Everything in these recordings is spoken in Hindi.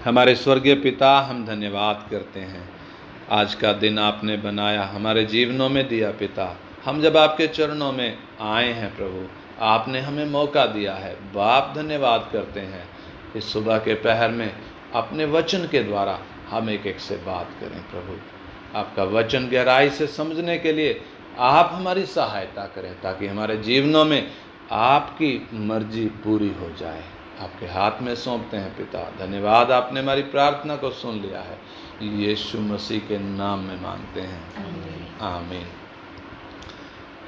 हमारे स्वर्गीय पिता, हम धन्यवाद करते हैं आज का दिन आपने बनाया, हमारे जीवनों में दिया पिता। हम जब आपके चरणों में आए हैं प्रभु, आपने हमें मौका दिया है। बाप धन्यवाद करते हैं इस सुबह के पहर में अपने वचन के द्वारा हम एक एक से बात करें प्रभु। आपका वचन गहराई से समझने के लिए आप हमारी सहायता करें, ताकि हमारे जीवनों में आपकी मर्जी पूरी हो जाए। आपके हाथ में सौंपते हैं पिता। धन्यवाद, आपने हमारी प्रार्थना को सुन लिया है। यीशु मसीह के नाम में मांगते हैं, आमीन।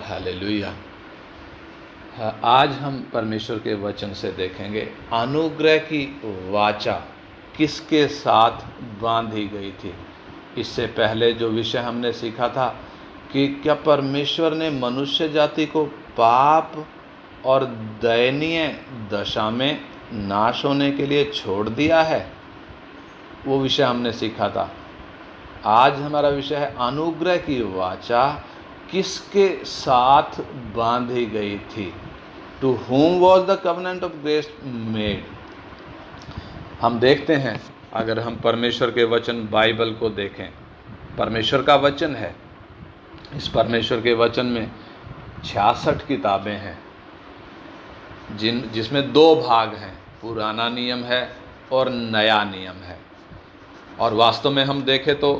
हालेलुया। आज हम परमेश्वर के वचन से देखेंगे अनुग्रह की वाचा किसके साथ बांधी गई थी। इससे पहले जो विषय हमने सीखा था कि क्या परमेश्वर ने मनुष्य जाति को पाप और दयनीय दशा में नाश होने के लिए छोड़ दिया है, वो विषय हमने सीखा था। आज हमारा विषय है अनुग्रह की वाचा किसके साथ बांधी गई थी। To whom was the covenant of grace made। हम देखते हैं, अगर हम परमेश्वर के वचन बाइबल को देखें, परमेश्वर का वचन है। इस परमेश्वर के वचन में 66 किताबें हैं, जिसमें 2 भाग हैं, पुराना नियम है और नया नियम है। और वास्तव में हम देखें तो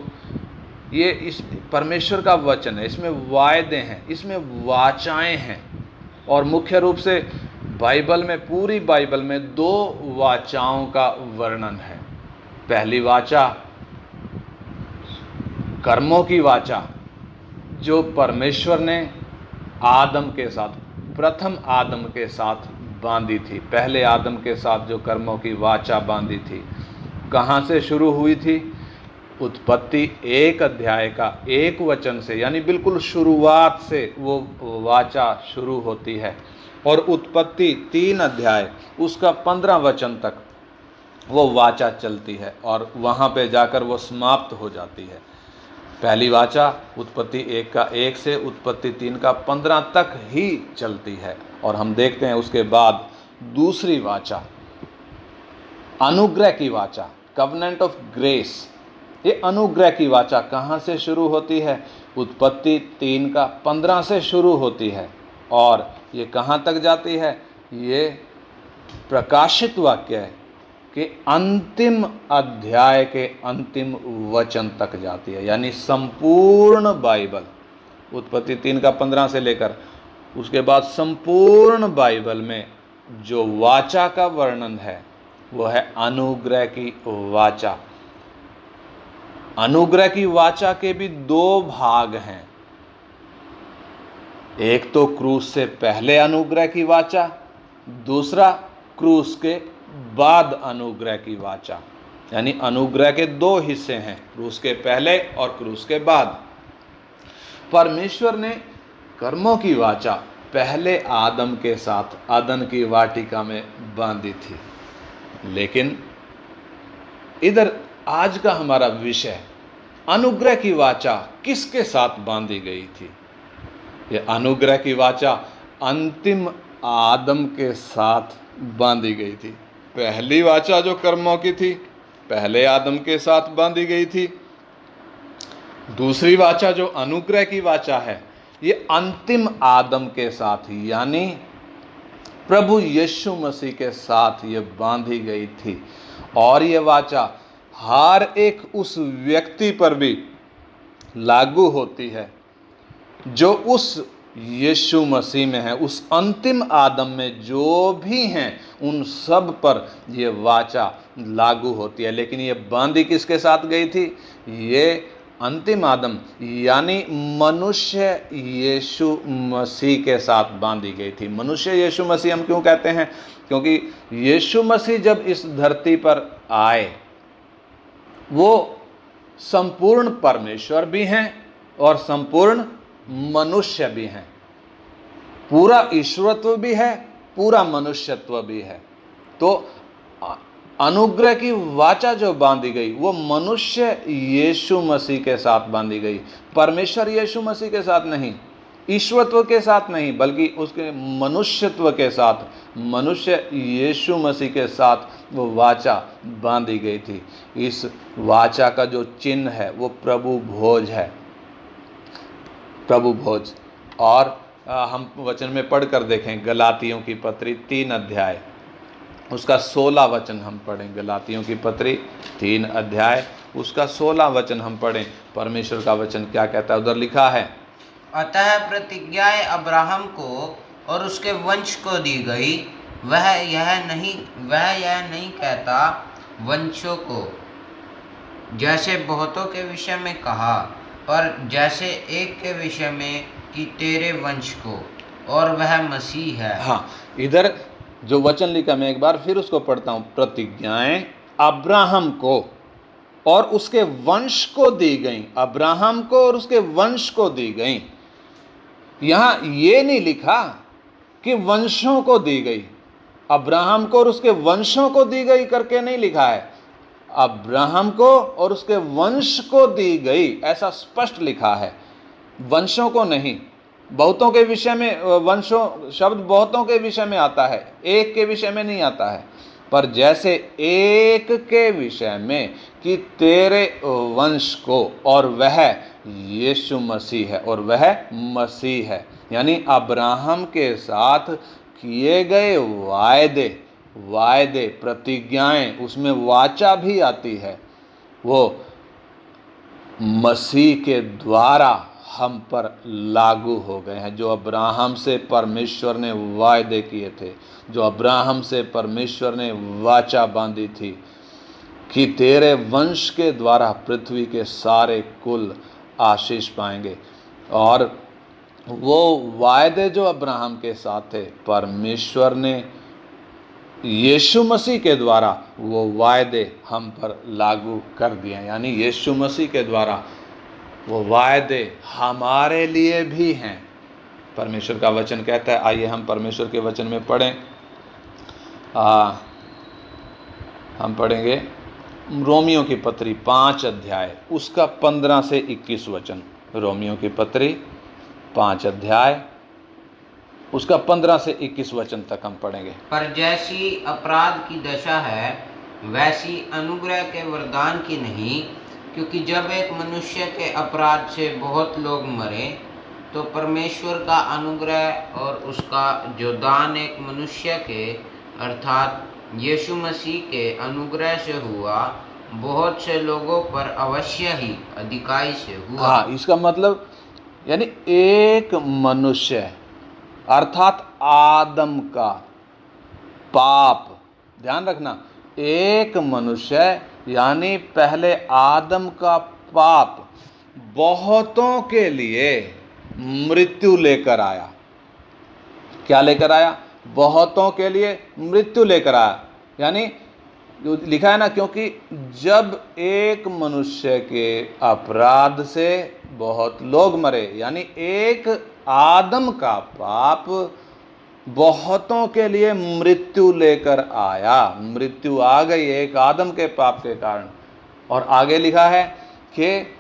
ये इस परमेश्वर का वचन है, इसमें वायदे हैं, इसमें वाचाएं हैं। और मुख्य रूप से बाइबल में, पूरी बाइबल में 2 वाचाओं का वर्णन है। पहली वाचा कर्मों की वाचा, जो परमेश्वर ने आदम के साथ, प्रथम आदम के साथ बांधी थी। पहले आदम के साथ जो कर्मों की वाचा बांधी थी, कहाँ से शुरू हुई थी? उत्पत्ति 1 अध्याय का 1 वचन से, यानी बिल्कुल शुरुआत से वो वाचा शुरू होती है। और उत्पत्ति 3 अध्याय उसका 15 वचन तक वो वाचा चलती है, और वहाँ पे जाकर वो समाप्त हो जाती है। पहली वाचा उत्पत्ति 1 का 1 से उत्पत्ति 3 का 15 तक ही चलती है। और हम देखते हैं उसके बाद दूसरी वाचा, अनुग्रह की वाचा, कवनेंट ऑफ ग्रेस। ये अनुग्रह की वाचा कहाँ से शुरू होती है? उत्पत्ति 3 का 15 से शुरू होती है, और ये कहाँ तक जाती है? ये प्रकाशित वाक्य के अंतिम अध्याय के अंतिम वचन तक जाती है। यानी संपूर्ण बाइबल, उत्पत्ति 3 का 15 से लेकर उसके बाद संपूर्ण बाइबल में जो वाचा का वर्णन है वो है अनुग्रह की वाचा। अनुग्रह की वाचा के भी 2 भाग हैं। एक तो क्रूस से पहले अनुग्रह की वाचा, दूसरा क्रूस के बाद अनुग्रह की वाचा। यानी अनुग्रह के 2 हिस्से हैं, क्रूस के पहले और क्रूस के बाद। परमेश्वर ने कर्मों की वाचा पहले आदम के साथ अदन की वाटिका में बांधी थी। लेकिन इधर आज का हमारा विषय, अनुग्रह की वाचा किसके साथ बांधी गई थी? ये अनुग्रह की वाचा अंतिम आदम के साथ बांधी गई थी। पहली वाचा जो कर्मों की थी, पहले आदम के साथ बांधी गई थी। दूसरी वाचा जो अनुग्रह की वाचा है, ये अंतिम आदम के साथ, यानी प्रभु यीशु मसीह के साथ ये बांधी गई थी। और ये वाचा हर एक उस व्यक्ति पर भी लागू होती है जो उस यीशु मसीह में है। उस अंतिम आदम में जो भी हैं उन सब पर ये वाचा लागू होती है। लेकिन ये बांधी किसके साथ गई थी? ये अंतिम आदम यानी मनुष्य यीशु मसीह के साथ बांधी गई थी। मनुष्य यीशु मसीह हम क्यों कहते हैं? क्योंकि यीशु मसीह जब इस धरती पर आए, वो संपूर्ण परमेश्वर भी हैं और संपूर्ण मनुष्य भी हैं। पूरा ईश्वरत्व भी है, पूरा मनुष्यत्व भी है। तो अनुग्रह की वाचा जो बांधी गई वो मनुष्य यीशु मसीह के साथ बांधी गई, परमेश्वर यीशु मसीह के साथ नहीं। ईश्वरत्व के साथ नहीं बल्कि उसके मनुष्यत्व के साथ, मनुष्य यीशु मसीह के साथ वो वाचा बांधी गई थी। इस वाचा का जो चिन्ह है वो प्रभु भोज है, प्रभु भोज। और हम वचन में पढ़कर देखें गलातियों की पत्री 3 अध्याय उसका 16 वचन हम पढ़ें। गलातियों की पत्री 3 अध्याय उसका 16 वचन हम पढ़ें। परमेश्वर का वचन क्या कहता है, उधर लिखा है, अतः प्रतिज्ञाएं अब्राहम को और उसके वंश को दी गई, वह यह नहीं कहता वंशों को, जैसे बहुतों के विषय में कहा, पर जैसे एक के विषय में कि तेरे वंश को, और वह मसीह है। हाँ, इधर जो वचन लिखा मैं एक बार फिर उसको पढ़ता हूँ। प्रतिज्ञाएं अब्राहम को और उसके वंश को दी गई, अब्राहम को और उसके वंश को दी गई। यहां ये नहीं लिखा कि वंशों को दी गई, अब्राहम को और उसके वंशों को दी गई करके नहीं लिखा है, अब्राहम को और उसके वंश को दी गई ऐसा स्पष्ट लिखा है, वंशों को नहीं। बहुतों के विषय में वंशों शब्द बहुतों के विषय में आता है, एक के विषय में नहीं आता है। पर जैसे एक के विषय में कि तेरे वंश को, और वह यीशु मसीह है, और वह मसीह है, यानी अब्राहम के साथ किए गए वायदे प्रतिज्ञाएं, उसमें वाचा भी आती है, वो मसीह के द्वारा हम पर लागू हो गए हैं। जो अब्राहम से परमेश्वर ने वायदे किए थे, जो अब्राहम से परमेश्वर ने वाचा बांधी थी कि तेरे वंश के द्वारा पृथ्वी के सारे कुल आशीष पाएंगे, और वो वायदे जो अब्राहम के साथ थे परमेश्वर ने यीशु मसीह के द्वारा वो वायदे हम पर लागू कर दिए। यानी यीशु मसीह के द्वारा वो वायदे हमारे लिए भी हैं। परमेश्वर का वचन कहता है, आइए हम परमेश्वर के वचन में पढ़ें। हम पढ़ेंगे रोमियो की पत्री 5 अध्याय उसका 15 से 21 वचन। रोमियो की पत्री 5 अध्याय उसका 15 से 21 वचन तक हम पढ़ेंगे। पर जैसी अपराध की दशा है वैसी अनुग्रह के वरदान की नहीं, क्योंकि जब एक मनुष्य के अपराध से बहुत लोग मरे, तो परमेश्वर का अनुग्रह और उसका जो दान एक मनुष्य के अर्थात यीशु मसीह के अनुग्रह से हुआ, बहुत से लोगों पर अवश्य ही अधिकाई से हुआ। हाँ, इसका मतलब यानी एक मनुष्य अर्थात आदम का पाप, ध्यान रखना, एक मनुष्य यानी पहले आदम का पाप बहुतों के लिए मृत्यु लेकर आया। क्या लेकर आया? बहुतों के लिए मृत्यु लेकर आया। यानी जो लिखा है ना, क्योंकि जब एक मनुष्य के अपराध से बहुत लोग मरे, यानी एक आदम का पाप बहुतों के लिए मृत्यु लेकर आया। मृत्यु आ गई एक आदम के पाप के कारण। और आगे लिखा है कि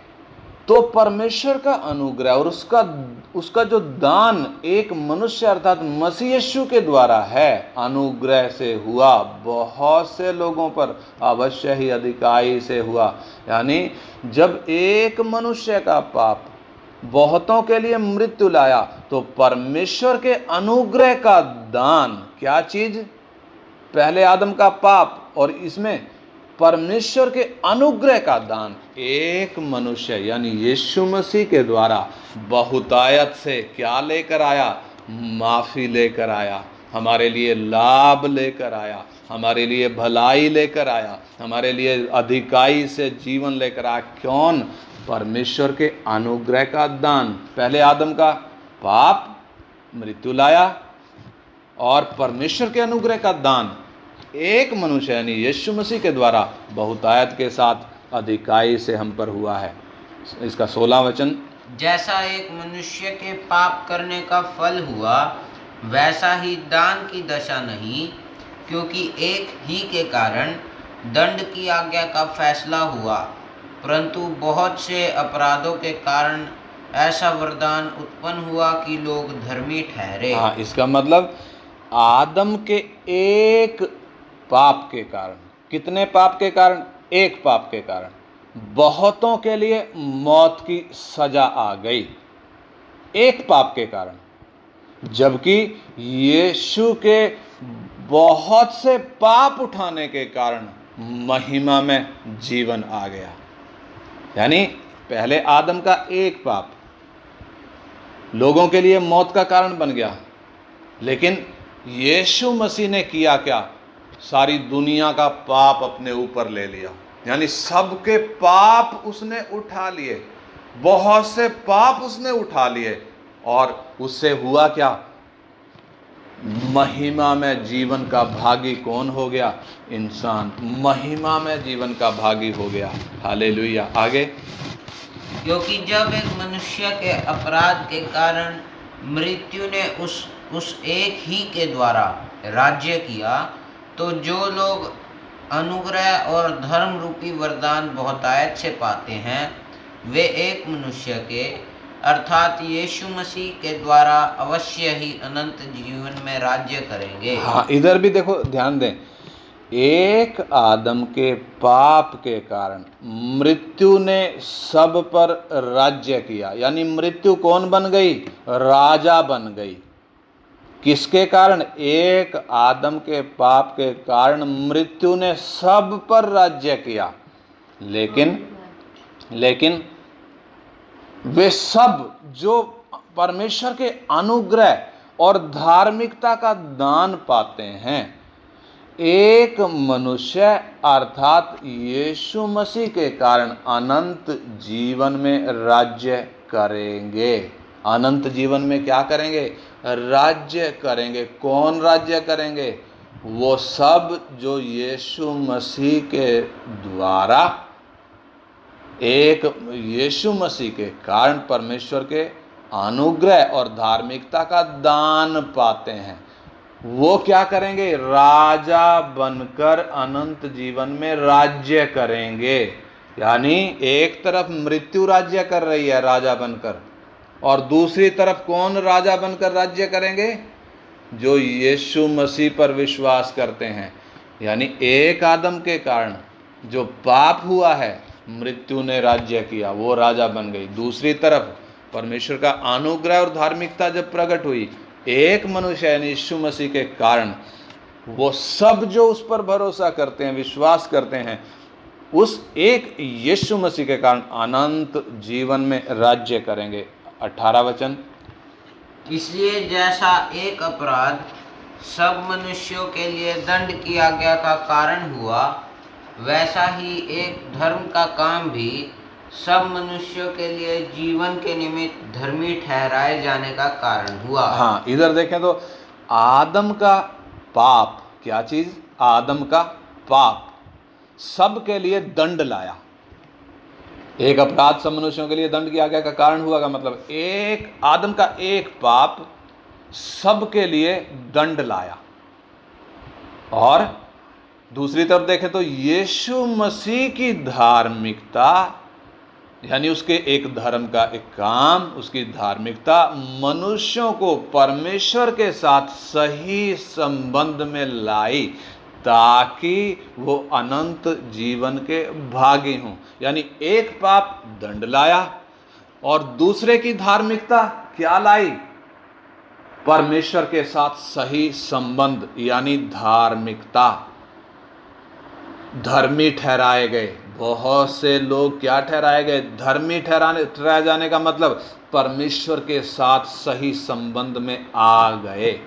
तो परमेश्वर का अनुग्रह और उसका जो दान एक मनुष्य अर्थात मसीह यीशु के द्वारा है, अनुग्रह से हुआ, बहुत से लोगों पर अवश्य ही अधिकाई से हुआ। यानी जब एक मनुष्य का पाप बहुतों के लिए मृत्यु लाया, तो परमेश्वर के अनुग्रह का दान, क्या चीज? पहले आदम का पाप और इसमें परमेश्वर के अनुग्रह का दान एक मनुष्य यानी यीशु मसीह के द्वारा बहुतायत से क्या लेकर आया? माफी लेकर आया, हमारे लिए लाभ लेकर आया, हमारे लिए भलाई लेकर आया, हमारे लिए अधिकाई से जीवन लेकर आया। कौन? परमेश्वर के अनुग्रह का दान। पहले आदम का पाप मृत्यु लाया और परमेश्वर के अनुग्रह का दान एक मनुष्य यानी यीशु मसीह के द्वारा बहुतायत के साथ अधिकाई से हम पर हुआ है। इसका 16 वचन, जैसा एक मनुष्य के पाप करने का फल हुआ, वैसा ही दान की दशा नहीं, क्योंकि एक ही के कारण दंड की आज्ञा का फैसला हुआ, परंतु बहुत से अपराधों के कारण ऐसा वरदान उत्पन्न हुआ कि लोग धर्मी ठहरे। हाँ, इसका मतलब आदम के एक पाप के कारण, कितने पाप के कारण? एक पाप के कारण बहुतों के लिए मौत की सजा आ गई, एक पाप के कारण। जबकि यीशु के बहुत से पाप उठाने के कारण महिमा में जीवन आ गया। यानी पहले आदम का एक पाप लोगों के लिए मौत का कारण बन गया, लेकिन यीशु मसीह ने किया क्या? सारी दुनिया का पाप अपने ऊपर ले लिया। यानी सबके पाप उसने उठा लिए, बहुत से पाप उसने उठा लिए, और उससे हुआ क्या? महिमा में जीवन का भागी कौन हो गया? इंसान महिमा में जीवन का भागी हो गया। हालेलुया। आगे, क्योंकि जब एक मनुष्य के अपराध के कारण मृत्यु ने उस एक ही के द्वारा राज्य किया, तो जो लोग अनुग्रह और धर्म रूपी वरदान बहुतायत से पाते हैं, वे एक मनुष्य के अर्थात यीशु मसीह के द्वारा अवश्य ही अनंत जीवन में राज्य करेंगे। हाँ, इधर भी देखो, ध्यान दें, एक आदम के पाप के कारण मृत्यु ने सब पर राज्य किया। यानी मृत्यु कौन बन गई? राजा बन गई। किसके कारण? एक आदम के पाप के कारण मृत्यु ने सब पर राज्य किया। लेकिन वे सब जो परमेश्वर के अनुग्रह और धार्मिकता का दान पाते हैं, एक मनुष्य अर्थात यीशु मसीह के कारण अनंत जीवन में राज्य करेंगे। अनंत जीवन में क्या करेंगे? राज्य करेंगे। कौन राज्य करेंगे? वो सब जो यीशु मसीह के द्वारा, एक यीशु मसीह के कारण परमेश्वर के अनुग्रह और धार्मिकता का दान पाते हैं, वो क्या करेंगे? राजा बनकर अनंत जीवन में राज्य करेंगे। यानी एक तरफ मृत्यु राज्य कर रही है राजा बनकर, और दूसरी तरफ कौन राजा बनकर राज्य करेंगे? जो यीशु मसीह पर विश्वास करते हैं। यानी एक आदम के कारण जो पाप हुआ है, मृत्यु ने राज्य किया, वो राजा बन गई। दूसरी तरफ परमेश्वर का अनुग्रह और धार्मिकता जब प्रकट हुई, एक मनुष्य यानी यीशु मसीह के कारण, वो सब जो उस पर भरोसा करते हैं, विश्वास करते हैं, उस एक यीशु मसीह के कारण अनंत जीवन में राज्य करेंगे। 18 वचन, इसलिए जैसा एक अपराध सब मनुष्यों के लिए दंड की आज्ञा का कारण हुआ, वैसा ही एक धर्म का काम भी सब मनुष्यों के लिए जीवन के निमित्त धर्मी ठहराए जाने का कारण हुआ। हाँ, इधर देखें तो आदम का पाप, क्या चीज? आदम का पाप सब के लिए दंड लाया। एक अपराध सब मनुष्यों के लिए दंड की आज्ञा का कारण हुआ का मतलब एक आदम का एक पाप सब के लिए दंड लाया। और दूसरी तरफ देखें तो यीशु मसीह की धार्मिकता, यानी उसके एक धर्म का एक काम, उसकी धार्मिकता मनुष्यों को परमेश्वर के साथ सही संबंध में लाई, ताकि वो अनंत जीवन के भागी हों। यानी एक पाप दंड लाया और दूसरे की धार्मिकता क्या लाई? परमेश्वर के साथ सही संबंध, यानी धार्मिकता। धर्मी ठहराए गए। बहुत से लोग क्या ठहराए गए? धर्मी ठहराए जाने का मतलब परमेश्वर के साथ सही संबंध में आ गए,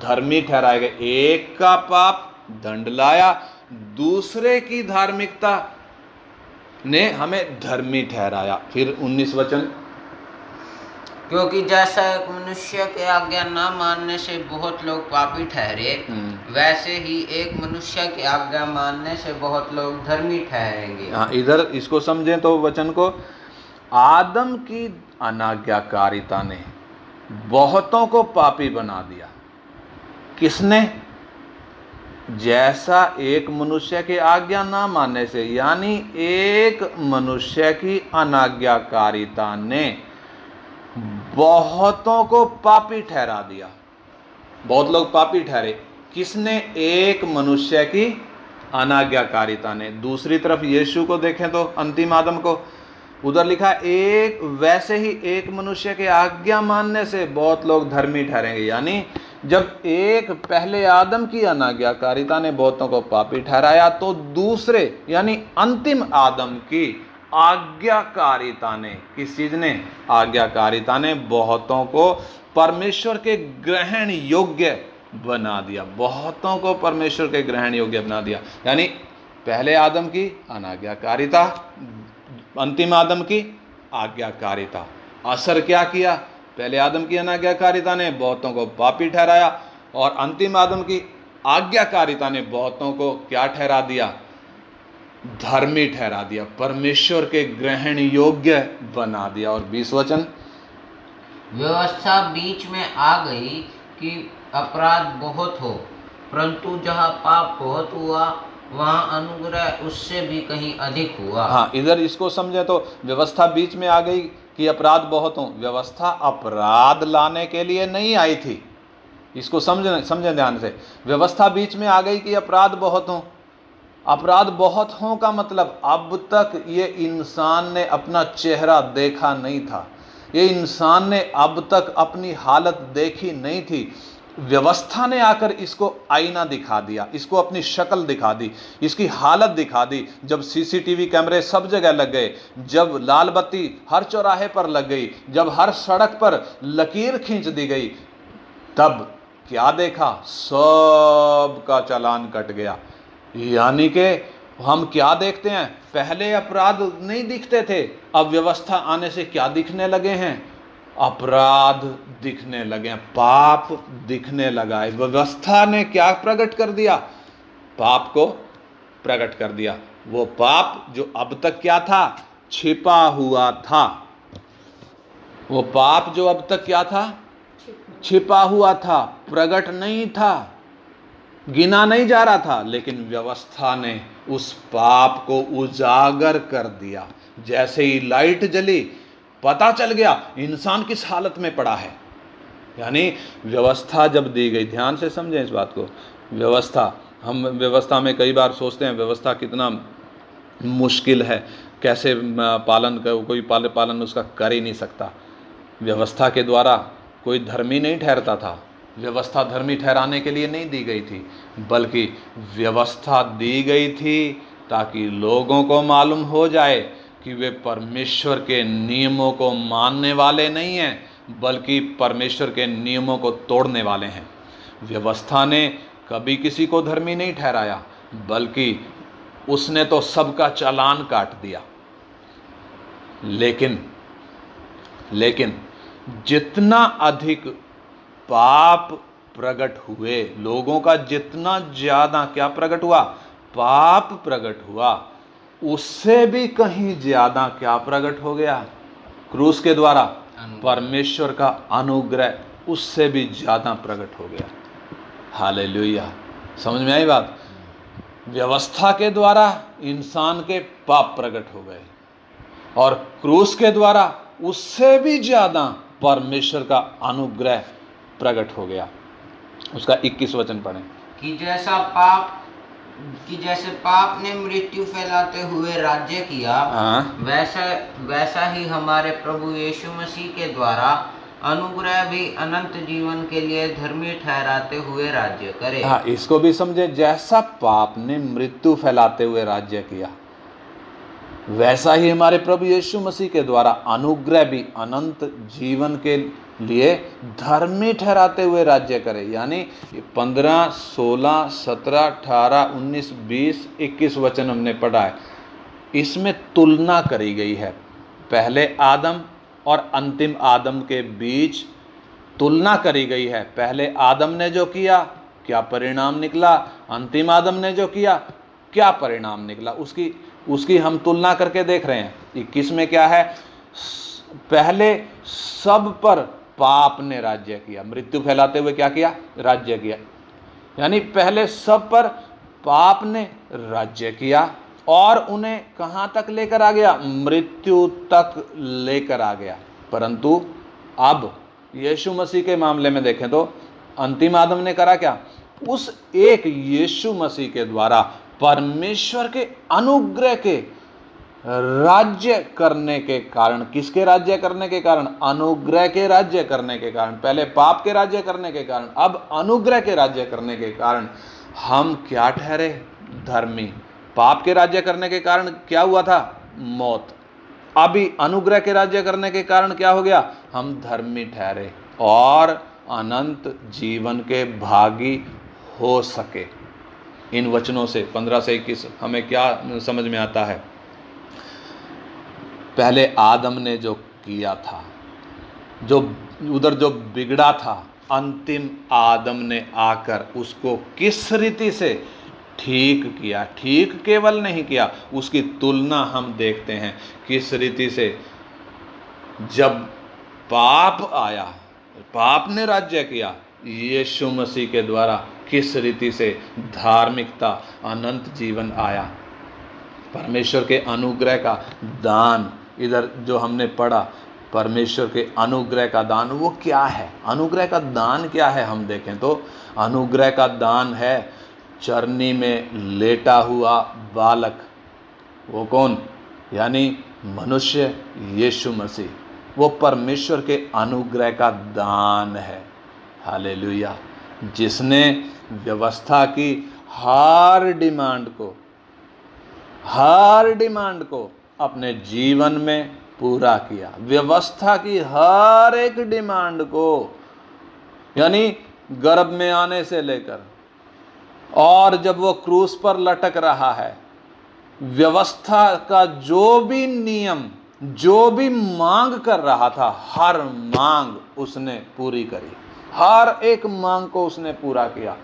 धर्मी ठहराए गए। एक का पाप दंड लाया, दूसरे की धार्मिकता ने हमें धर्मी ठहराया। फिर 19 वचन, क्योंकि जैसा एक मनुष्य के आज्ञा न मानने से बहुत लोग पापी ठहरे, वैसे ही एक मनुष्य की आज्ञा मानने से बहुत लोग धर्मी ठहरेंगे। हाँ, इधर इसको समझें तो वचन को, आदम की अनाज्ञाकारिता ने बहुतों को पापी बना दिया। किसने? जैसा एक मनुष्य की आज्ञा ना मानने से, यानी एक मनुष्य की अनाज्ञाकारिता ने बहुतों को पापी ठहरा दिया। बहुत लोग पापी ठहरे। किसने? एक मनुष्य की अनाज्ञाकारिता ने। दूसरी तरफ यीशु को देखें तो अंतिम आदम को, उधर लिखा एक, वैसे ही एक मनुष्य के आज्ञा मानने से बहुत लोग धर्मी ठहरेंगे। यानी जब एक पहले आदम की अनाज्ञाकारिता ने बहुतों को पापी ठहराया, तो दूसरे यानी अंतिम आदम की आज्ञाकारिता ने, किस चीज ने? आज्ञाकारिता ने बहुतों को परमेश्वर के ग्रहण योग्य बना दिया। बहुतों को परमेश्वर के ग्रहण योग्य बना दिया। यानी पहले आदम की अनाज्ञाकारिता, अंतिम आदम की आज्ञाकारिता। असर क्या किया? पहले आदम की अनाज्ञाकारिता ने बहुतों को पापी ठहराया, और अंतिम आदम की आज्ञाकारिता ने बहुतों को क्या ठहरा दिया? धर्मी ठहरा दिया, परमेश्वर के ग्रहण योग्य बना दिया। और 20 वचन, व्यवस्था बीच में आ गई कि अपराध बहुत हो, परंतु जहाँ पाप बहुत हुआ वहाँ अनुग्रह उससे भी कहीं अधिक हुआ। हाँ, इधर इसको समझे तो व्यवस्था बीच में आ गई कि अपराध बहुत हो। व्यवस्था अपराध लाने के लिए नहीं आई थी, इसको समझें ध्यान से। व्यवस्था बीच में आ गई कि अपराध बहुत हो। अपराध बहुत हों का मतलब अब तक ये इंसान ने अपना चेहरा देखा नहीं था, ये इंसान ने अब तक अपनी हालत देखी नहीं थी। व्यवस्था ने आकर इसको आईना दिखा दिया, इसको अपनी शक्ल दिखा दी, इसकी हालत दिखा दी। जब सीसीटीवी कैमरे सब जगह लग गए, जब लाल बत्ती हर चौराहे पर लग गई, जब हर सड़क पर लकीर खींच दी गई, तब क्या देखा? सब का चालान कट गया। यानी कि हम क्या देखते हैं? पहले अपराध नहीं दिखते थे, अब व्यवस्था आने से क्या दिखने लगे हैं? अपराध दिखने लगे हैं, पाप दिखने लगा है। व्यवस्था ने क्या प्रकट कर दिया? पाप को प्रकट कर दिया। वो पाप जो अब तक क्या था? छिपा हुआ था। वो पाप जो अब तक क्या था? छिपा हुआ था, प्रकट नहीं था, गिना नहीं जा रहा था। लेकिन व्यवस्था ने उस पाप को उजागर कर दिया। जैसे ही लाइट जली, पता चल गया इंसान किस हालत में पड़ा है। यानी व्यवस्था जब दी गई, ध्यान से समझें इस बात को। व्यवस्था, हम व्यवस्था में कई बार सोचते हैं व्यवस्था कितना मुश्किल है, कैसे पालन कर, कोई पालन उसका कर ही नहीं सकता। व्यवस्था के द्वारा कोई धर्मी नहीं ठहरता था। व्यवस्था धर्मी ठहराने के लिए नहीं दी गई थी, बल्कि व्यवस्था दी गई थी ताकि लोगों को मालूम हो जाए कि वे परमेश्वर के नियमों को मानने वाले नहीं हैं, बल्कि परमेश्वर के नियमों को तोड़ने वाले हैं। व्यवस्था ने कभी किसी को धर्मी नहीं ठहराया, बल्कि उसने तो सबका चालान काट दिया। लेकिन जितना अधिक पाप प्रकट हुए, लोगों का जितना ज्यादा क्या प्रकट हुआ? पाप प्रकट हुआ, उससे भी कहीं ज्यादा क्या प्रकट हो गया? क्रूस के द्वारा परमेश्वर का अनुग्रह उससे भी ज्यादा प्रकट हो गया। हालेलुया, समझ में आई बात? व्यवस्था के द्वारा इंसान के पाप प्रकट हो गए, और क्रूस के द्वारा उससे भी ज्यादा परमेश्वर का अनुग्रह प्रकट हो गया। उसका 21 वचन पढ़ें। कि जैसे पाप ने मृत्यु फैलाते हुए राज्य किया, वैसा ही हमारे प्रभु यीशु मसीह के द्वारा अनुग्रह भी अनंत जीवन के लिए धर्मी ठहराते हुए राज्य करे। हाँ, इसको भी समझे। जैसा पाप ने मृत्यु फैलाते हुए राज्य किया, वैसा ही हमारे प्रभु यीशु मसीह के द्वारा अनुग्रह भी अनंत जीवन के लिए धर्मी ठहराते हुए राज्य करे। यानी 15, 16, 17, 18, 19, 20, 21 वचन हमने पढ़ा है। इसमें तुलना करी गई है। पहले आदम और अंतिम आदम के बीच तुलना करी गई है। पहले आदम ने जो किया, क्या परिणाम निकला? अंतिम आदम ने जो किया, क्या परिणाम निकला? उसकी हम तुलना करके देख रहे हैं। 21 में क्या है? पहले सब पर पाप ने राज्य किया, मृत्यु फैलाते हुए क्या किया? राज्य किया। यानी पहले सब पर पाप ने राज्य किया और उन्हें कहां तक लेकर आ गया? मृत्यु तक लेकर आ गया। परंतु अब यीशु मसीह के मामले में देखें तो अंतिम आदम ने करा क्या? उस एक यीशु मसीह के द्वारा परमेश्वर के अनुग्रह के राज्य करने के कारण, किसके राज्य करने के कारण? अनुग्रह के राज्य करने के कारण। पहले पाप के राज्य करने के कारण, अब अनुग्रह के राज्य करने के कारण हम क्या ठहरे? धर्मी। पाप के राज्य करने के कारण क्या हुआ था? मौत। अभी अनुग्रह के राज्य करने के कारण क्या हो गया? हम धर्मी ठहरे और अनंत जीवन के भागी हो सके। इन वचनों से 15 से 21 हमें क्या समझ में आता है? पहले आदम ने जो किया था, जो उधर जो बिगड़ा था, अंतिम आदम ने आकर उसको किस रीति से ठीक किया। ठीक केवल नहीं किया, उसकी तुलना हम देखते हैं किस रीति से जब पाप आया, पाप ने राज्य किया, यीशु मसीह के द्वारा किस रीति से धार्मिकता, अनंत जीवन आया। परमेश्वर के अनुग्रह का दान, इधर जो हमने पढ़ा, परमेश्वर के अनुग्रह का दान वो क्या है? अनुग्रह का दान क्या है? हम देखें तो अनुग्रह का दान है चरनी में लेटा हुआ बालक। वो कौन? यानी मनुष्य यीशु मसीह। वो परमेश्वर के अनुग्रह का दान है। हालेलुया। जिसने व्यवस्था की हर डिमांड को अपने जीवन में पूरा किया। व्यवस्था की हर एक डिमांड को, यानी गर्भ में आने से लेकर और जब वो क्रूस पर लटक रहा है, व्यवस्था का जो भी नियम, जो भी मांग कर रहा था, हर मांग उसने पूरी करी। हर एक मांग को उसने पूरा किया।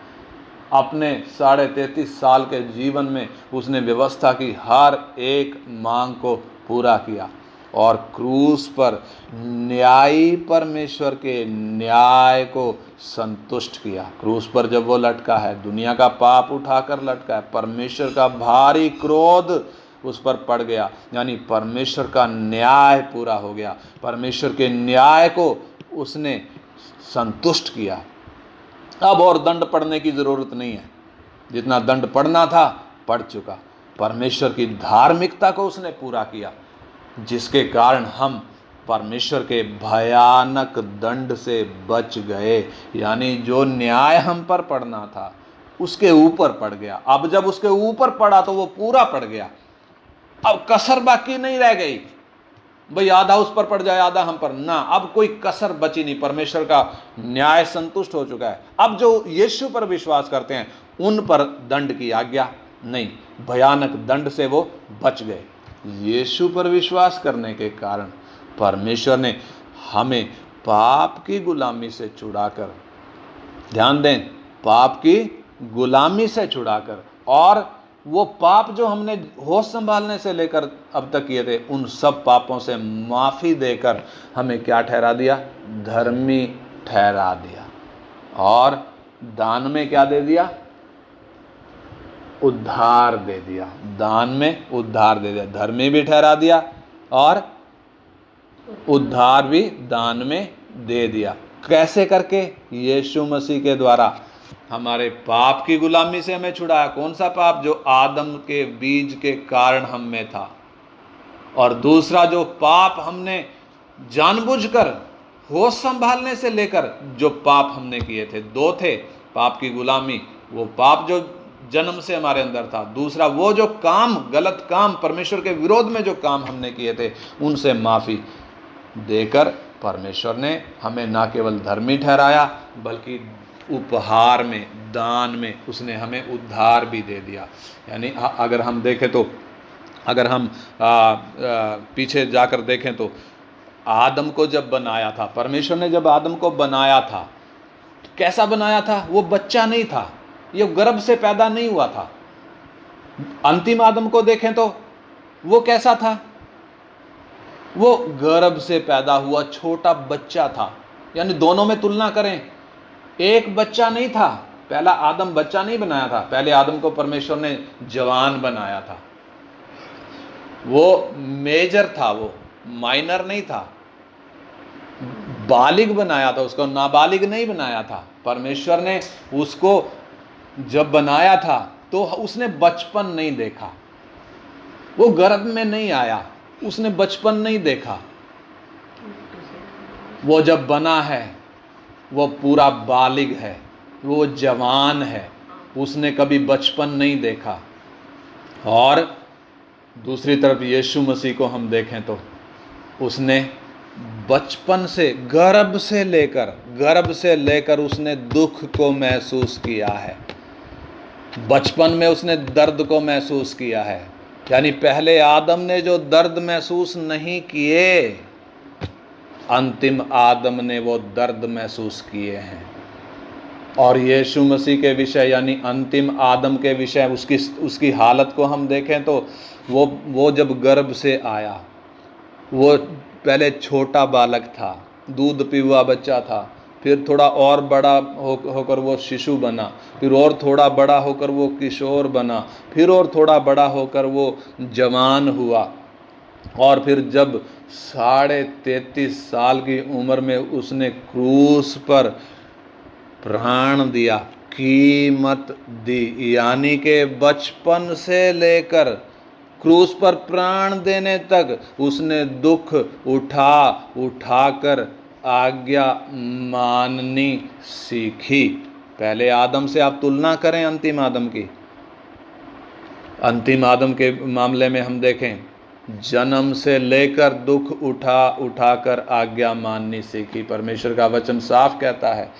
अपने 33.5 साल के जीवन में उसने व्यवस्था की हर एक मांग को पूरा किया और क्रूस पर न्यायी परमेश्वर के न्याय को संतुष्ट किया। क्रूस पर जब वो लटका है, दुनिया का पाप उठाकर लटका है, परमेश्वर का भारी क्रोध उस पर पड़ गया, यानी परमेश्वर का न्याय पूरा हो गया। परमेश्वर के न्याय को उसने संतुष्ट किया। अब और दंड पड़ने की जरूरत नहीं है। जितना दंड पड़ना था पड़ चुका। परमेश्वर की धार्मिकता को उसने पूरा किया, जिसके कारण हम परमेश्वर के भयानक दंड से बच गए। यानी जो न्याय हम पर पड़ना था उसके ऊपर पड़ गया। अब जब उसके ऊपर पड़ा तो वो पूरा पड़ गया। अब कसर बाकी नहीं रह गई, भाई आधा उस पर पड़ जाए आधा हम पर, ना, अब कोई कसर बची नहीं। परमेश्वर का न्याय संतुष्ट हो चुका है। अब जो यीशु पर विश्वास करते हैं उन पर दंड की आज्ञा नहीं, भयानक दंड से वो बच गए। यीशु पर विश्वास करने के कारण परमेश्वर ने हमें पाप की गुलामी से छुड़ाकर, ध्यान दें, पाप की गुलामी से छुड़ाकर, और वो पाप जो हमने होश संभालने से लेकर अब तक किए थे, उन सब पापों से माफ़ी देकर हमें क्या ठहरा दिया? धर्मी ठहरा दिया। और दान में क्या दे दिया? उद्धार दे दिया। दान में उद्धार दे दिया। धर्मी भी ठहरा दिया और उद्धार भी दान में दे दिया। कैसे करके? यीशु मसीह के द्वारा हमारे पाप की गुलामी से हमें छुड़ाया। कौन सा पाप? जो आदम के बीज के कारण हम में था। और दूसरा जो पाप हमने जानबूझकर होश संभालने से लेकर जो पाप हमने किए थे, दो थे। पाप की गुलामी, वो पाप जो जन्म से हमारे अंदर था। दूसरा वो जो काम, गलत काम, परमेश्वर के विरोध में जो काम हमने किए थे, उनसे माफ़ी देकर परमेश्वर ने हमें ना केवल धर्मी ठहराया, बल्कि उपहार में, दान में उसने हमें उद्धार भी दे दिया। यानी अगर हम देखें तो, अगर हम पीछे जाकर देखें तो, आदम को जब बनाया था, परमेश्वर ने जब आदम को बनाया था, तो कैसा बनाया था? वो बच्चा नहीं था, ये गर्भ से पैदा नहीं हुआ था। अंतिम आदम को देखें तो वो कैसा था? वो गर्भ से पैदा हुआ छोटा बच्चा था। यानी दोनों में तुलना करें, एक बच्चा नहीं था। पहला आदम बच्चा नहीं बनाया था, पहले आदम को परमेश्वर ने जवान बनाया था। वो मेजर था, वो माइनर नहीं था। बालिग बनाया था, उसको नाबालिग नहीं बनाया था। परमेश्वर ने उसको जब बनाया था तो उसने बचपन नहीं देखा, वो गर्भ में नहीं आया, उसने बचपन नहीं देखा। वो जब बना है वो पूरा बालिग है, वो जवान है, उसने कभी बचपन नहीं देखा। और दूसरी तरफ यीशु मसीह को हम देखें तो उसने बचपन से, गर्भ से लेकर उसने दुख को महसूस किया है। बचपन में उसने दर्द को महसूस किया है। यानी पहले आदम ने जो दर्द महसूस नहीं किए, अंतिम आदम ने वो दर्द महसूस किए हैं। और यीशु मसीह के विषय यानी अंतिम आदम के विषय उसकी हालत को हम देखें तो वो जब गर्भ से आया, वो पहले छोटा बालक था, दूध पीवा बच्चा था, फिर थोड़ा और बड़ा होकर वो शिशु बना, फिर और थोड़ा बड़ा होकर वो किशोर बना, फिर और थोड़ा बड़ा होकर वो जवान हुआ, और फिर जब 33.5 साल की उम्र में उसने क्रूस पर प्राण दिया, कीमत दी। यानी कि बचपन से लेकर क्रूस पर प्राण देने तक उसने दुख उठाकर आज्ञा माननी सीखी। पहले आदम से आप तुलना करें अंतिम आदम की। अंतिम आदम के मामले में हम देखें, जन्म से लेकर दुख उठाकर आज्ञा माननी सीखी। परमेश्वर का वचन साफ कहता है,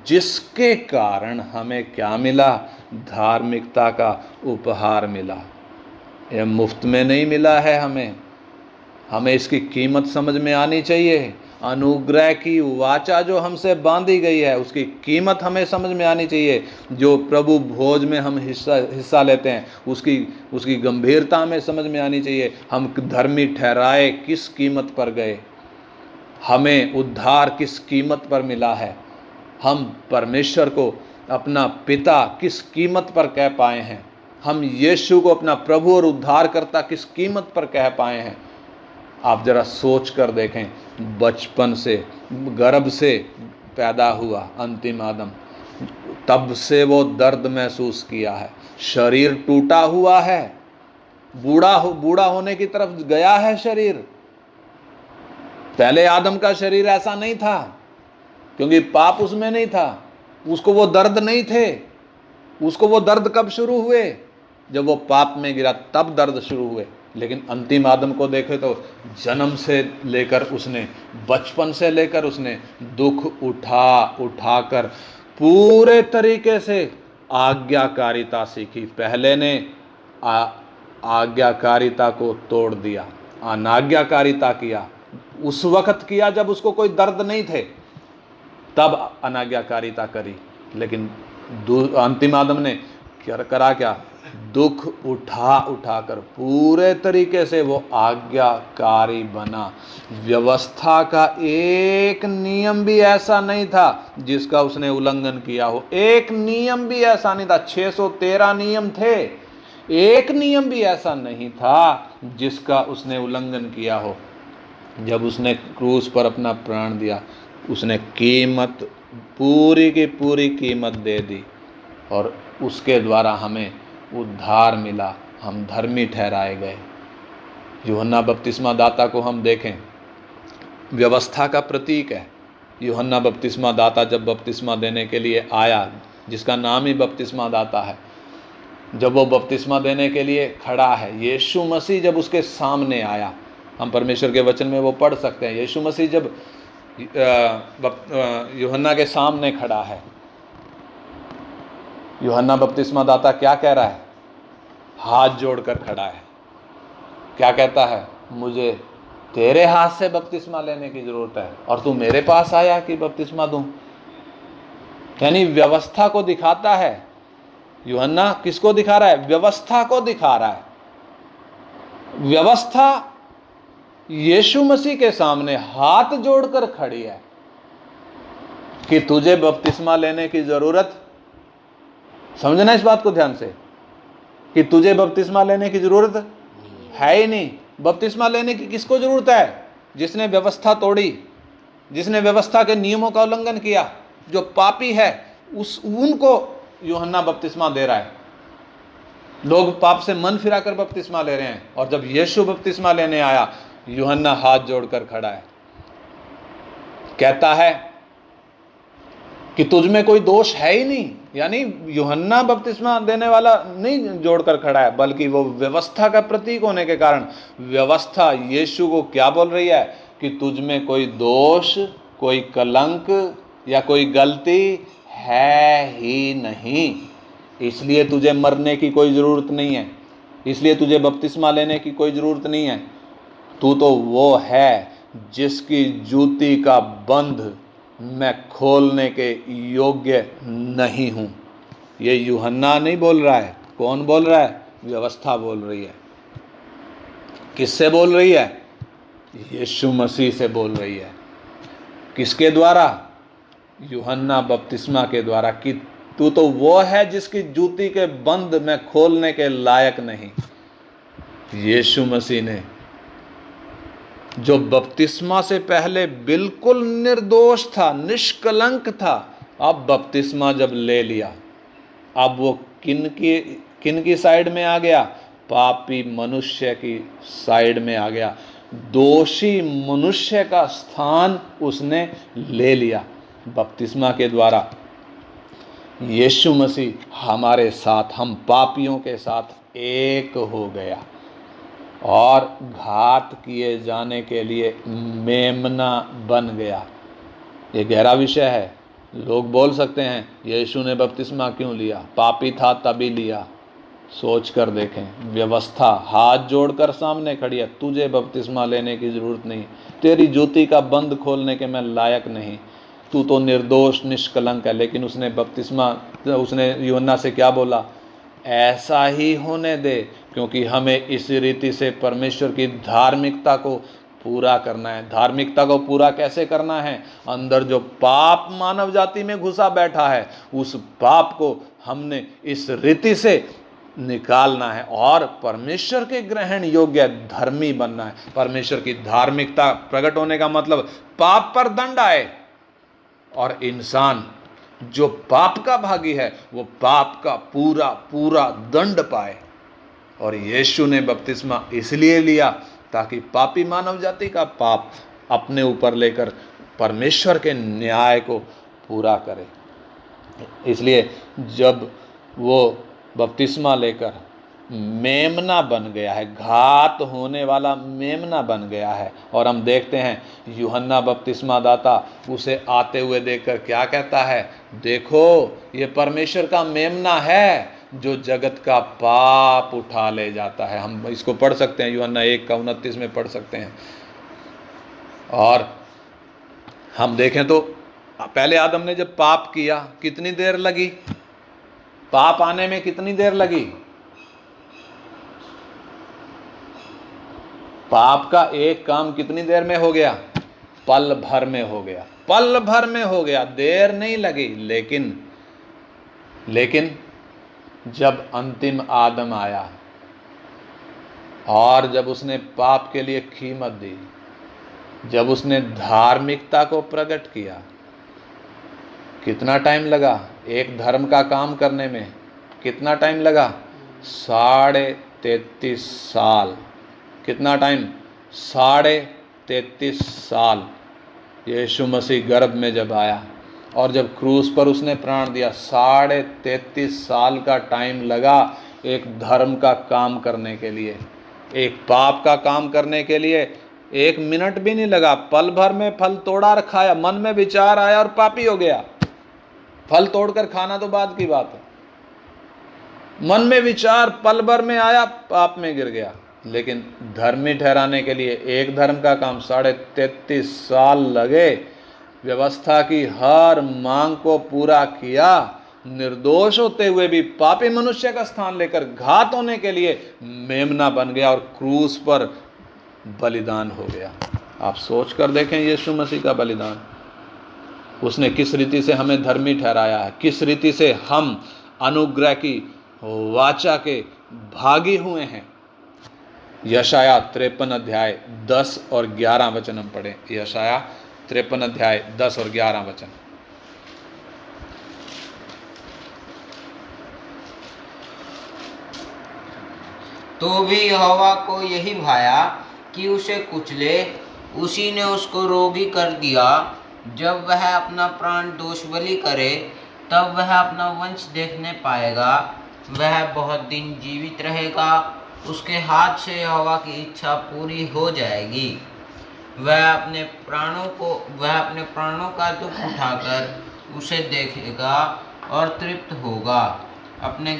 जिसके कारण हमें क्या मिला? धार्मिकता का उपहार मिला। यह मुफ्त में नहीं मिला है, हमें इसकी कीमत समझ में आनी चाहिए। अनुग्रह की वाचा जो हमसे बांधी गई है, उसकी कीमत हमें समझ में आनी चाहिए। जो प्रभु भोज में हम हिस्सा लेते हैं, उसकी गंभीरता हमें समझ में आनी चाहिए। हम धर्मी ठहराए किस कीमत पर गए, हमें उद्धार किस कीमत पर मिला है, हम परमेश्वर को अपना पिता किस कीमत पर कह पाए हैं, हम यीशु को अपना प्रभु और उद्धारकर्ता किस कीमत पर कह पाए हैं। आप जरा सोच कर देखें, बचपन से, गर्भ से पैदा हुआ अंतिम आदम, तब से वो दर्द महसूस किया है, शरीर टूटा हुआ है, बूढ़ा होने की तरफ गया है शरीर। पहले आदम का शरीर ऐसा नहीं था, क्योंकि पाप उसमें नहीं था, उसको वो दर्द नहीं थे। उसको वो दर्द कब शुरू हुए? जब वो पाप में गिरा, तब दर्द शुरू हुए। लेकिन अंतिम आदम को देखे तो जन्म से लेकर उसने, बचपन से लेकर उसने दुख उठाकर पूरे तरीके से आज्ञाकारिता सीखी। पहले ने आज्ञाकारिता को तोड़ दिया, अनाज्ञाकारिता किया। उस वक्त किया जब उसको कोई दर्द नहीं थे, तब अनाज्ञाकारिता करी। लेकिन अंतिम आदम ने क्या? दुख उठाकर पूरे तरीके से वो आज्ञाकारी बना। व्यवस्था का एक नियम भी ऐसा नहीं था जिसका उसने उल्लंघन किया हो। एक नियम भी ऐसा नहीं था। 613 नियम थे, एक नियम भी ऐसा नहीं था जिसका उसने उल्लंघन किया हो। जब उसने क्रूस पर अपना प्राण दिया, उसने कीमत, पूरी की पूरी कीमत दे दी, और उसके द्वारा हमें उद्धार मिला, हम धर्मी ठहराए गए। यूहन्ना बपतिस्मा दाता को हम देखें, व्यवस्था का प्रतीक है। यूहन्ना बपतिस्मा दाता जब बपतिस्मा देने के लिए आया, जिसका नाम ही बपतिस्मा दाता है, जब वो बपतिस्मा देने के लिए खड़ा है, यीशु मसीह जब उसके सामने आया, हम परमेश्वर के वचन में वो पढ़ सकते हैं। यीशु मसीह जब यूहन्ना के सामने खड़ा है, यूहन्ना बपतिस्मा दाता क्या कह रहा है? हाथ जोड़कर खड़ा है। क्या कहता है? मुझे तेरे हाथ से बपतिस्मा लेने की जरूरत है, और तू मेरे पास आया कि बपतिस्मा दूं। यानी व्यवस्था को दिखाता है। यूहन्ना किसको दिखा रहा है? व्यवस्था को दिखा रहा है। व्यवस्था यीशु मसीह के सामने हाथ जोड़कर खड़ी है कि तुझे बपतिस्मा लेने की जरूरत, समझना इस बात को ध्यान से, कि तुझे बपतिस्मा लेने की जरूरत है ही नहीं। बपतिस्मा लेने की किसको जरूरत है? जिसने व्यवस्था तोड़ी। जिसने व्यवस्था के नियमों का उल्लंघन किया, जो पापी है, उनको यूहन्ना बपतिस्मा दे रहा है। लोग पाप से मन फिराकर बपतिस्मा ले रहे हैं, और जब यीशु बपतिस्मा लेने आया, यूहन्ना हाथ जोड़कर खड़ा है, कहता है कि तुझ में कोई दोष है ही नहीं। यानी यूहन्ना बपतिस्मा देने वाला नहीं जोड़कर खड़ा है, बल्कि वो व्यवस्था का प्रतीक होने के कारण व्यवस्था यीशु को क्या बोल रही है कि तुझ में कोई दोष, कोई कलंक या कोई गलती है ही नहीं, इसलिए तुझे मरने की कोई ज़रूरत नहीं है, इसलिए तुझे बपतिस्मा लेने की कोई ज़रूरत नहीं है। तू तो वो है जिसकी जूती का बंध मैं खोलने के योग्य नहीं हूँ। ये यूहन्ना नहीं बोल रहा है। कौन बोल रहा है? व्यवस्था बोल रही है। किससे बोल रही है? यीशु मसीह से बोल रही है। किसके द्वारा? यूहन्ना बपतिस्मा के द्वारा, कि तू तो वो है जिसकी जूती के बंध मैं खोलने के लायक नहीं। यीशु मसीह ने, जो बपतिस्मा से पहले बिल्कुल निर्दोष था, निष्कलंक था, अब बपतिस्मा जब ले लिया, अब वो किन की साइड में आ गया? पापी मनुष्य की साइड में आ गया। दोषी मनुष्य का स्थान उसने ले लिया। बपतिस्मा के द्वारा यीशु मसीह हमारे साथ, हम पापियों के साथ एक हो गया और घात किए जाने के लिए मेमना बन गया। ये गहरा विषय है। लोग बोल सकते हैं यीशु ने बपतिस्मा क्यों लिया? पापी था तभी लिया। सोच कर देखें, व्यवस्था हाथ जोड़कर सामने खड़ी है, तुझे बपतिस्मा लेने की ज़रूरत नहीं, तेरी जूती का बंद खोलने के मैं लायक नहीं, तू तो निर्दोष निष्कलंक है। लेकिन उसने उसने यूहन्ना से क्या बोला? ऐसा ही होने दे, क्योंकि हमें इस रीति से परमेश्वर की धार्मिकता को पूरा करना है। धार्मिकता को पूरा कैसे करना है? अंदर जो पाप मानव जाति में घुसा बैठा है, उस पाप को हमने इस रीति से निकालना है और परमेश्वर के ग्रहण योग्य धर्मी बनना है। परमेश्वर की धार्मिकता प्रकट होने का मतलब पाप पर दंड आए और इंसान जो पाप का भागी है वो पाप का पूरा पूरा दंड पाए। और यीशु ने बपतिस्मा इसलिए लिया ताकि पापी मानव जाति का पाप अपने ऊपर लेकर परमेश्वर के न्याय को पूरा करे। इसलिए जब वो बपतिस्मा लेकर मेमना बन गया है, घात होने वाला मेमना बन गया है, और हम देखते हैं यूहन्ना बपतिस्मा दाता उसे आते हुए देखकर क्या कहता है? देखो, ये परमेश्वर का मेमना है जो जगत का पाप उठा ले जाता है। हम इसको पढ़ सकते हैं, यूहन्ना 1:29 में पढ़ सकते हैं। और हम देखें तो पहले आदम ने जब पाप किया, कितनी देर लगी? पाप आने में कितनी देर लगी? पाप का एक काम कितनी देर में हो गया? पल भर में हो गया। पल भर में हो गया, देर नहीं लगी। लेकिन जब अंतिम आदम आया और जब उसने पाप के लिए कीमत दी, जब उसने धार्मिकता को प्रकट किया, कितना टाइम लगा? एक धर्म का काम करने में कितना टाइम लगा? 33.5 साल। कितना टाइम? 33.5 साल। यीशु मसीह गर्भ में जब आया और जब क्रूस पर उसने प्राण दिया, 33.5 साल का टाइम लगा एक धर्म का काम करने के लिए, एक पाप का काम करने के लिए 1 मिनट भी नहीं लगा। पल भर में फल तोड़ा और खाया, मन में विचार आया और पापी हो गया। फल तोड़कर खाना तो बाद की बात है, मन में विचार पल भर में आया, पाप में गिर गया। लेकिन धर्मी ठहराने के लिए एक धर्म का काम 33.5 साल लगे। व्यवस्था की हर मांग को पूरा किया, निर्दोष होते हुए भी पापी मनुष्य का स्थान लेकर घात होने के लिए मेमना बन गया और क्रूस पर बलिदान हो गया। आप सोच कर देखें यीशु मसीह का बलिदान, उसने किस रीति से हमें धर्मी ठहराया है, किस रीति से हम अनुग्रह की वाचा के भागी हुए हैं। यशाया 53 अध्याय 10 और 11 वचन हम पढ़ें। यशाया 53 अध्याय 10 और 11 वचन। तो भी यहोवा को यही भाया कि उसे कुचले। उसी ने उसको रोगी कर दिया। जब वह अपना प्राण दोष बलि करे तब वह अपना वंश देखने पाएगा। वह बहुत दिन जीवित रहेगा। उसके हाथ से यहोवा की इच्छा पूरी हो जाएगी। वह अपने प्राणों का दुख उठाकर उसे देखेगा और तृप्त होगा। अपने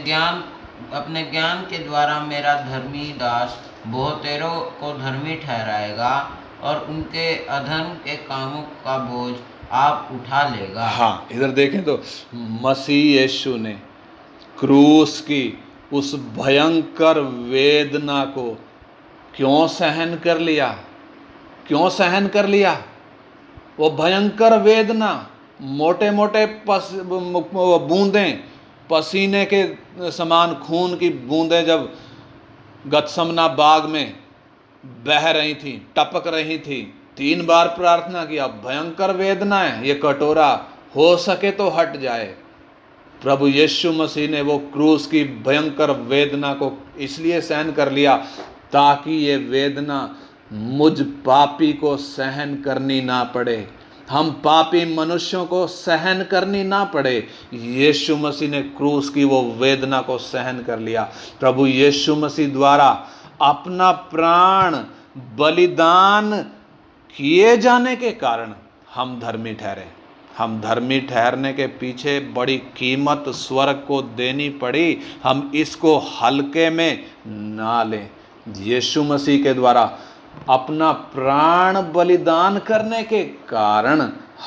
ज्ञान के द्वारा मेरा धर्मी दास बहुतेरों को धर्मी ठहराएगा और उनके अधर्म के कामों का बोझ आप उठा लेगा। हाँ, इधर देखें तो मसीह यीशु ने क्रूस की उस भयंकर वेदना को क्यों सहन कर लिया? क्यों सहन कर लिया? वो भयंकर वेदना, मोटे मोटे बूंदें, पसीने के समान खून की बूंदें जब गतसमना बाग में बह रही थी, टपक रही थी, 3 बार प्रार्थना किया, भयंकर वेदना है, ये कटोरा हो सके तो हट जाए। प्रभु यीशु मसीह ने वो क्रूस की भयंकर वेदना को इसलिए सहन कर लिया ताकि ये वेदना मुझ पापी को सहन करनी ना पड़े, हम पापी मनुष्यों को सहन करनी ना पड़े। यीशु मसीह ने क्रूस की वो वेदना को सहन कर लिया। प्रभु यीशु मसीह द्वारा अपना प्राण बलिदान किए जाने के कारण हम धर्मी ठहरे। हम धर्मी ठहरने के पीछे बड़ी कीमत स्वर्ग को देनी पड़ी। हम इसको हल्के में ना लें। यीशु मसीह के द्वारा अपना प्राण बलिदान करने के कारण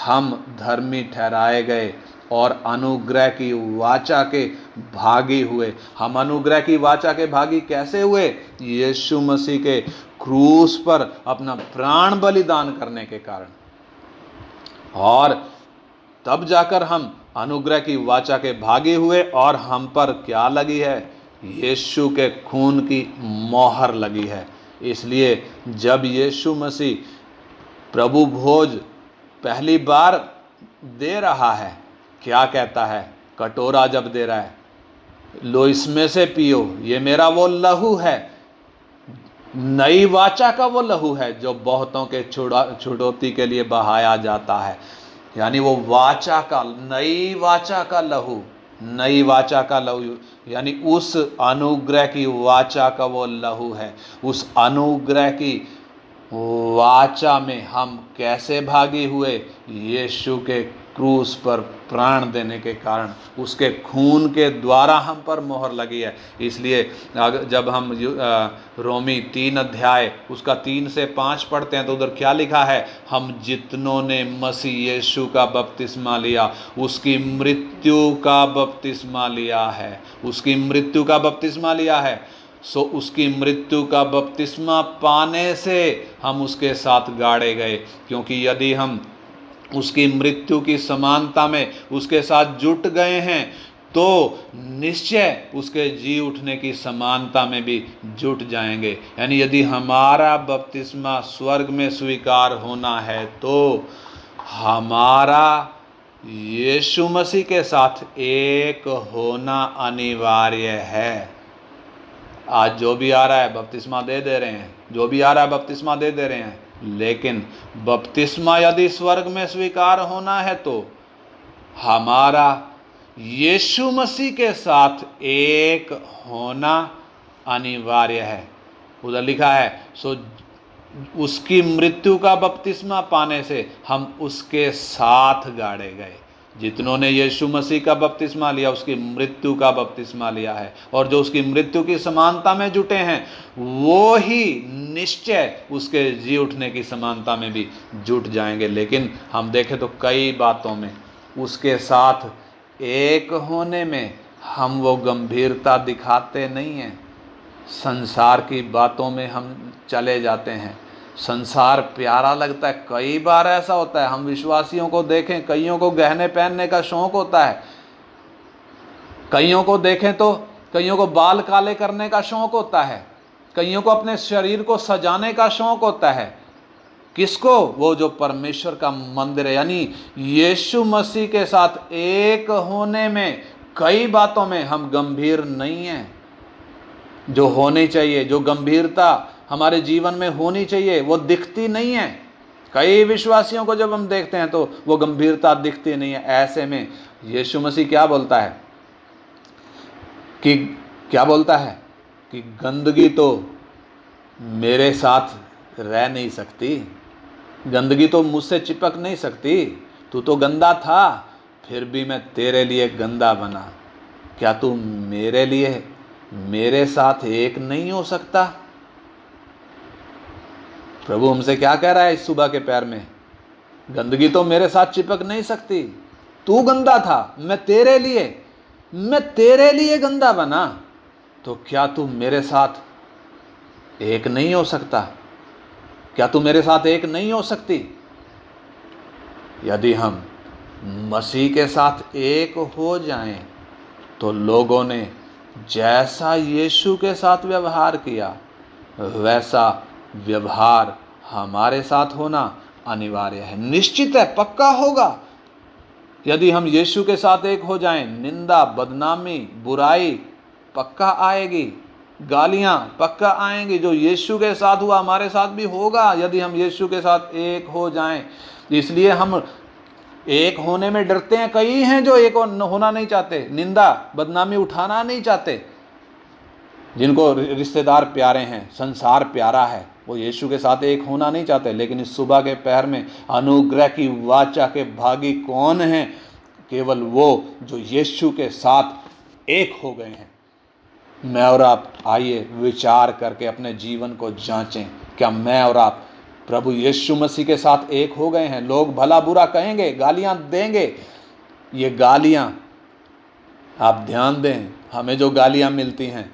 हम धर्मी ठहराए गए और अनुग्रह की वाचा के भागी हुए। हम अनुग्रह की वाचा के भागी कैसे हुए? यीशु मसीह के क्रूस पर अपना प्राण बलिदान करने के कारण। और तब जाकर हम अनुग्रह की वाचा के भागी हुए और हम पर क्या लगी है? यीशु के खून की मोहर लगी है। इसलिए जब यीशु मसीह प्रभु भोज पहली बार दे रहा है, क्या कहता है? कटोरा जब दे रहा है, लो इसमें से पियो, ये मेरा वो लहू है, नई वाचा का वो लहू है जो बहुतों के छुड़ौती के लिए बहाया जाता है। यानी वो वाचा का, नई वाचा का लहू, नई वाचा का लहू यानी उस अनुग्रह की वाचा का वो लहू है। उस अनुग्रह की वाचा में हम कैसे भागी हुए? यीशु के क्रूस पर प्राण देने के कारण, उसके खून के द्वारा हम पर मोहर लगी है। इसलिए जब हम रोमी 3 अध्याय उसका 3 से 5 पढ़ते हैं तो उधर क्या लिखा है? हम जितनों ने मसीह यीशु का बपतिस्मा लिया, उसकी मृत्यु का बपतिस्मा लिया है, उसकी मृत्यु का बपतिस्मा लिया है, सो उसकी मृत्यु का बपतिस्मा पाने से हम उसके साथ गाड़े गए। क्योंकि यदि हम उसकी मृत्यु की समानता में उसके साथ जुट गए हैं तो निश्चय उसके जी उठने की समानता में भी जुट जाएंगे। यानी यदि हमारा बपतिस्मा स्वर्ग में स्वीकार होना है तो हमारा यीशु मसीह के साथ एक होना अनिवार्य है। आज जो भी आ रहा है बपतिस्मा दे रहे हैं, जो भी आ रहा है बपतिस्मा दे रहे हैं, लेकिन बपतिस्मा यदि स्वर्ग में स्वीकार होना है तो हमारा यीशु मसीह के साथ एक होना अनिवार्य है। उधर लिखा है, सो उसकी मृत्यु का बपतिस्मा पाने से हम उसके साथ गाड़े गए। जितनों ने यीशु मसीह का बपतिस्मा लिया उसकी मृत्यु का बपतिस्मा लिया है, और जो उसकी मृत्यु की समानता में जुटे हैं वो ही निश्चय उसके जी उठने की समानता में भी जुट जाएंगे। लेकिन हम देखें तो कई बातों में उसके साथ एक होने में हम वो गंभीरता दिखाते नहीं हैं। संसार की बातों में हम चले जाते हैं, संसार प्यारा लगता है। कई बार ऐसा होता है, हम विश्वासियों को देखें, कईयों को गहने पहनने का शौक होता है, कईयों को देखें तो कईयों को बाल काले करने का शौक होता है, कईयों को अपने शरीर को सजाने का शौक होता है, किसको? वो जो परमेश्वर का मंदिर है, यानी यीशु मसीह के साथ एक होने में कई बातों में हम गंभीर नहीं हैं। जो होनी चाहिए, जो गंभीरता हमारे जीवन में होनी चाहिए, वो दिखती नहीं है। कई विश्वासियों को जब हम देखते हैं तो वो गंभीरता दिखती नहीं है। ऐसे में यीशु मसीह क्या बोलता है कि गंदगी तो मेरे साथ रह नहीं सकती, गंदगी तो मुझसे चिपक नहीं सकती। तू तो गंदा था, फिर भी मैं तेरे लिए गंदा बना। क्या तू मेरे लिए, मेरे साथ एक नहीं हो सकता? प्रभु हमसे क्या कह रहा है इस सुबह के पैर में? गंदगी तो मेरे साथ चिपक नहीं सकती। तू गंदा था, मैं तेरे लिए गंदा बना, तो क्या तू मेरे साथ एक नहीं हो सकता? क्या तू मेरे साथ एक नहीं हो सकती? यदि हम मसीह के साथ एक हो जाएं, तो लोगों ने जैसा यीशु के साथ व्यवहार किया, वैसा व्यवहार हमारे साथ होना अनिवार्य है, निश्चित है, पक्का होगा। यदि हम यीशु के साथ एक हो जाएं, निंदा, बदनामी, बुराई पक्का आएगी, गालियां पक्का आएंगी। जो यीशु के साथ हुआ हमारे साथ भी होगा यदि हम यीशु के साथ एक हो जाएं। इसलिए हम एक होने में डरते हैं। कई हैं जो एक होना नहीं चाहते, निंदा बदनामी उठाना नहीं चाहते, जिनको रिश्तेदार प्यारे हैं, संसार प्यारा है, वो यीशु के साथ एक होना नहीं चाहते। लेकिन इस सुबह के पहर में अनुग्रह की वाचा के भागी कौन हैं? केवल वो जो यीशु के साथ एक हो गए हैं। मैं और आप आइए विचार करके अपने जीवन को जांचें। क्या मैं और आप प्रभु यीशु मसीह के साथ एक हो गए हैं? लोग भला बुरा कहेंगे, गालियां देंगे। ये गालियां, आप ध्यान दें, हमें जो गालियां मिलती हैं,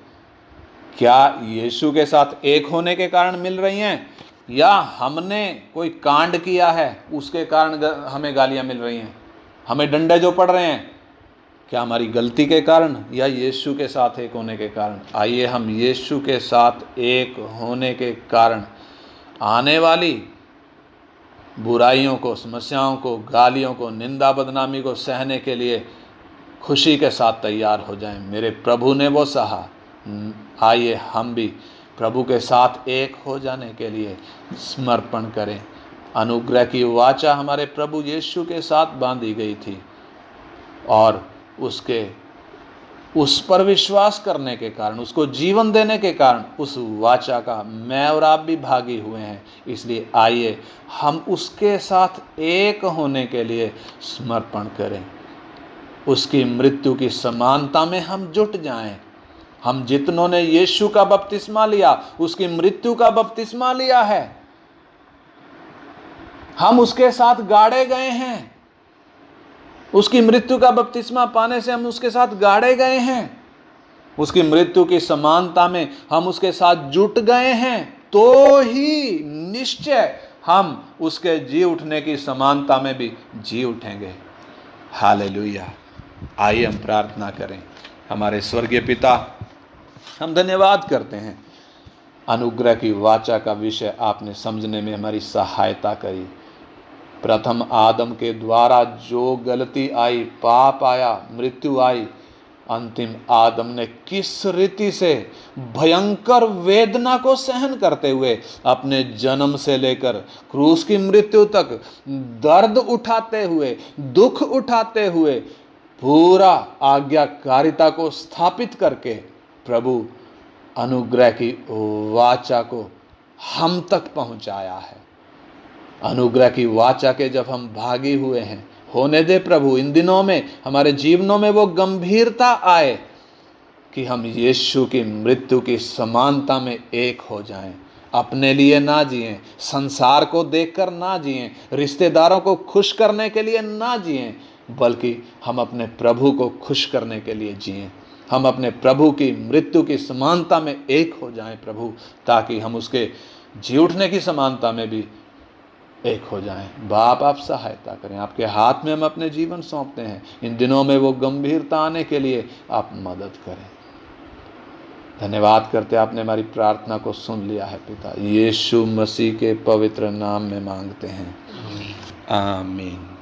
क्या यीशु के साथ एक होने के कारण मिल रही हैं, या हमने कोई कांड किया है उसके कारण हमें गालियां मिल रही हैं? हमें डंडे जो पड़ रहे हैं, क्या हमारी गलती के कारण या यीशु के साथ एक होने के कारण? आइए हम यीशु के साथ एक होने के कारण आने वाली बुराइयों को, समस्याओं को, गालियों को, निंदा बदनामी को सहने के लिए खुशी के साथ तैयार हो जाएं। मेरे प्रभु ने वो सहा। आइए हम भी प्रभु के साथ एक हो जाने के लिए समर्पण करें। अनुग्रह की वाचा हमारे प्रभु यीशु के साथ बांधी गई थी, और उस पर विश्वास करने के कारण, उसको जीवन देने के कारण उस वाचा का मैं और आप भी भागी हुए हैं। इसलिए आइए हम उसके साथ एक होने के लिए समर्पण करें। उसकी मृत्यु की समानता में हम जुट जाएं। हम जितनों ने यीशु का बपतिस्मा लिया, उसकी मृत्यु का बपतिस्मा लिया है, हम उसके साथ गाड़े गए हैं। उसकी मृत्यु का बपतिस्मा पाने से हम उसके साथ गाड़े गए हैं। उसकी मृत्यु की समानता में हम उसके साथ जुट गए हैं, तो ही निश्चय हम उसके जी उठने की समानता में भी जी उठेंगे। हालेलुया। आइए हम प्रार्थना करें। हमारे स्वर्गीय पिता, हम धन्यवाद करते हैं, अनुग्रह की वाचा का विषय आपने समझने में हमारी सहायता करी। प्रथम आदम के द्वारा जो गलती आई, पाप आया, मृत्यु आई, अंतिम आदम ने किस रीति से भयंकर वेदना को सहन करते हुए अपने जन्म से लेकर क्रूस की मृत्यु तक दर्द उठाते हुए, दुख उठाते हुए, पूरा आज्ञाकारिता को स्थापित करके प्रभु अनुग्रह की वाचा को हम तक पहुंचाया है। अनुग्रह की वाचा के जब हम भागी हुए हैं, होने दे प्रभु इन दिनों में हमारे जीवनों में वो गंभीरता आए कि हम यीशु की मृत्यु की समानता में एक हो जाएं। अपने लिए ना जिएं, संसार को देखकर ना जिएं, रिश्तेदारों को खुश करने के लिए ना जिएं, बल्कि हम अपने प्रभु को खुश करने के लिए जिएं। हम अपने प्रभु की मृत्यु की समानता में एक हो जाएं प्रभु, ताकि हम उसके जी उठने की समानता में भी एक हो जाएं। बाप आप सहायता करें। आपके हाथ में हम अपने जीवन सौंपते हैं। इन दिनों में वो गंभीरता आने के लिए आप मदद करें। धन्यवाद करते आपने हमारी प्रार्थना को सुन लिया है पिता, यीशु मसीह के पवित्र नाम में मांगते हैं, आमीन।